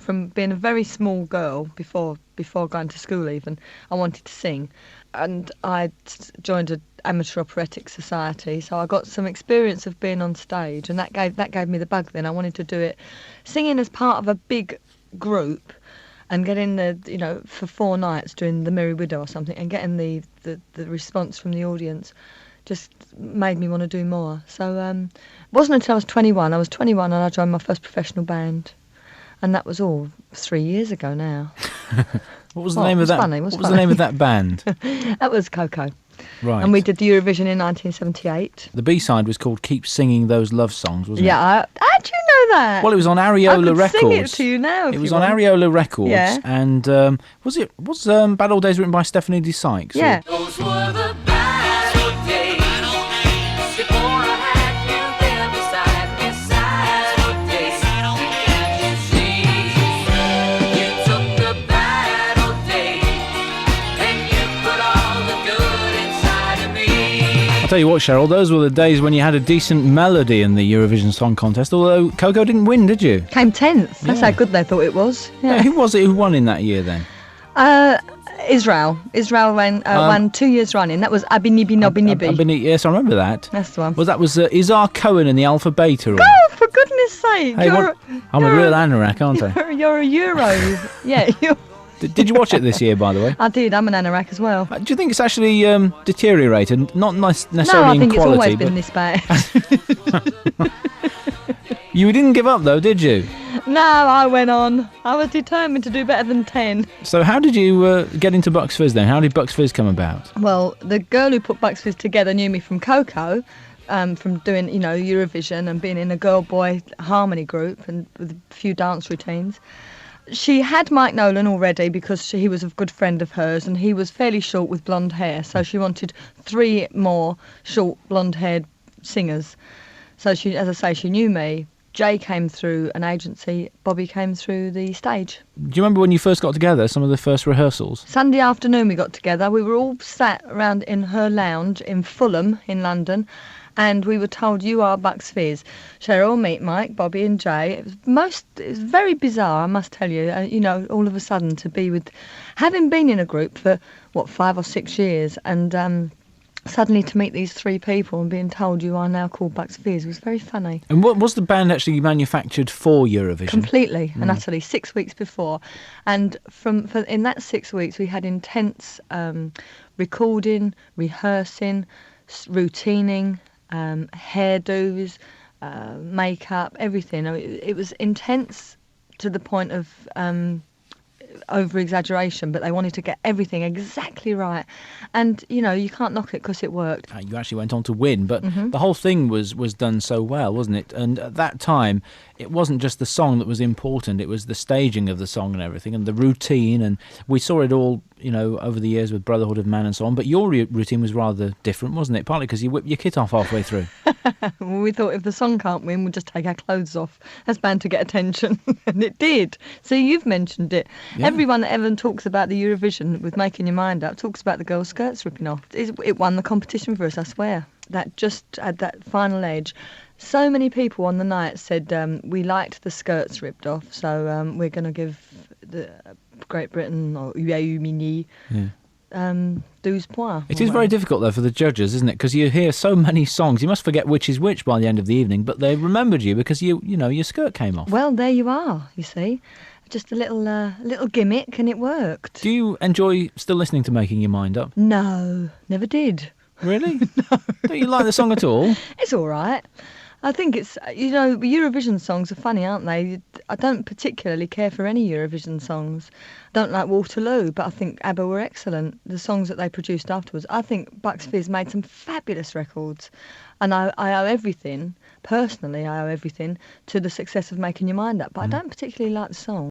from being a very small girl before going to school even. I wanted to sing, and I joined an amateur operatic society, so I got some experience of being on stage, and that gave me the bug. Then I wanted to do it, singing as part of a big group, and getting for 4 nights doing the Merry Widow or something, and getting the response from the audience just made me want to do more. So it wasn't until I was 21. I was 21 and I joined my first professional band, and that was all 3 years ago now. What was the name of that? Funny, what was the name of that band? That was Coco. Right. And we did the Eurovision in 1978. The B-side was called "Keep Singing Those Love Songs," wasn't it? Yeah, how do you know that? Well, it was on Areola I could Records. sing it to you now. It was on Areola Records, yeah. And was Bad Old Days written by Stephanie D. Sykes? Yeah. Those were the bad old days. Before I had you there beside me, sad old days. Can't you see? You took the bad old days and you put all the good inside of me. I'll tell you what, Cheryl, those were the days when you had a decent melody in the Eurovision Song Contest, although Coco didn't win, did you? Came 10th. That's how good they thought it was. Yeah. Who was it who won in that year then? Israel. Israel won 2 years running. That was Abinibi Nobinibi. Yes, I remember that. That's the one. Well, that was Izar Cohen in the Alpha Beta. Or... Oh, for goodness sake. Hey, I'm a real anorak, aren't I? You're a Euro. Yeah. Did you watch it this year, by the way? I did. I'm an anorak as well. Do you think it's actually deteriorated? Not necessarily no, I think in quality. It's always been this bad. You didn't give up, though, did you? No, I went on. I was determined to do better than 10. So how did you get into Bucks Fizz then? How did Bucks Fizz come about? Well, the girl who put Bucks Fizz together knew me from Coco, from doing, Eurovision and being in a girl-boy harmony group and with a few dance routines. She had Mike Nolan already because he was a good friend of hers, and he was fairly short with blonde hair, so she wanted 3 more short blonde-haired singers. So she, as I say, she knew me. Jay came through an agency, Bobby came through the stage. Do you remember when you first got together, some of the first rehearsals? Sunday afternoon we got together. We were all sat around in her lounge in Fulham in London, and we were told, you are Bucks Fizz. Cheryl, meet Mike, Bobby and Jay. It was very bizarre, I must tell you, all of a sudden to be with, having been in a group for, 5 or 6 years, and suddenly to meet these 3 people and being told you are now called Bucks Fizz was very funny. And what was the band actually manufactured for Eurovision? Completely and utterly, 6 weeks before. And in that 6 weeks we had intense recording, rehearsing, routining, hairdos, makeup, everything. It was intense to the point of over-exaggeration, but they wanted to get everything exactly right. And, you can't knock it because it worked. You actually went on to win, but the whole thing was done so well, wasn't it? And at that time, it wasn't just the song that was important, it was the staging of the song and everything, and the routine, and we saw it all, over the years with Brotherhood of Man and so on, but your routine was rather different, wasn't it? Partly because you whipped your kit off halfway through. Well, we thought if the song can't win, we'll just take our clothes off. That's bound to get attention. And it did. So you've mentioned it. Yeah. Everyone that ever talks about the Eurovision with Making Your Mind Up talks about the girls' skirts ripping off. It won the competition for us, I swear. That just had that final edge. So many people on the night said we liked the skirts ripped off, so we're going to give the Great Britain, or Royaume-Uni, 12 points. It is very difficult, though, for the judges, isn't it? Because you hear so many songs, you must forget which is which by the end of the evening, but they remembered you because your skirt came off. Well, there you are, you see. Just a little gimmick, and it worked. Do you enjoy still listening to Making Your Mind Up? No, never did. Really? No. Don't you like the song at all? It's all right. I think it's, Eurovision songs are funny, aren't they? I don't particularly care for any Eurovision songs. I don't like Waterloo, but I think ABBA were excellent. The songs that they produced afterwards. I think Bucks Fizz made some fabulous records. And I owe everything, personally, to the success of Making Your Mind Up. But I don't particularly like the song.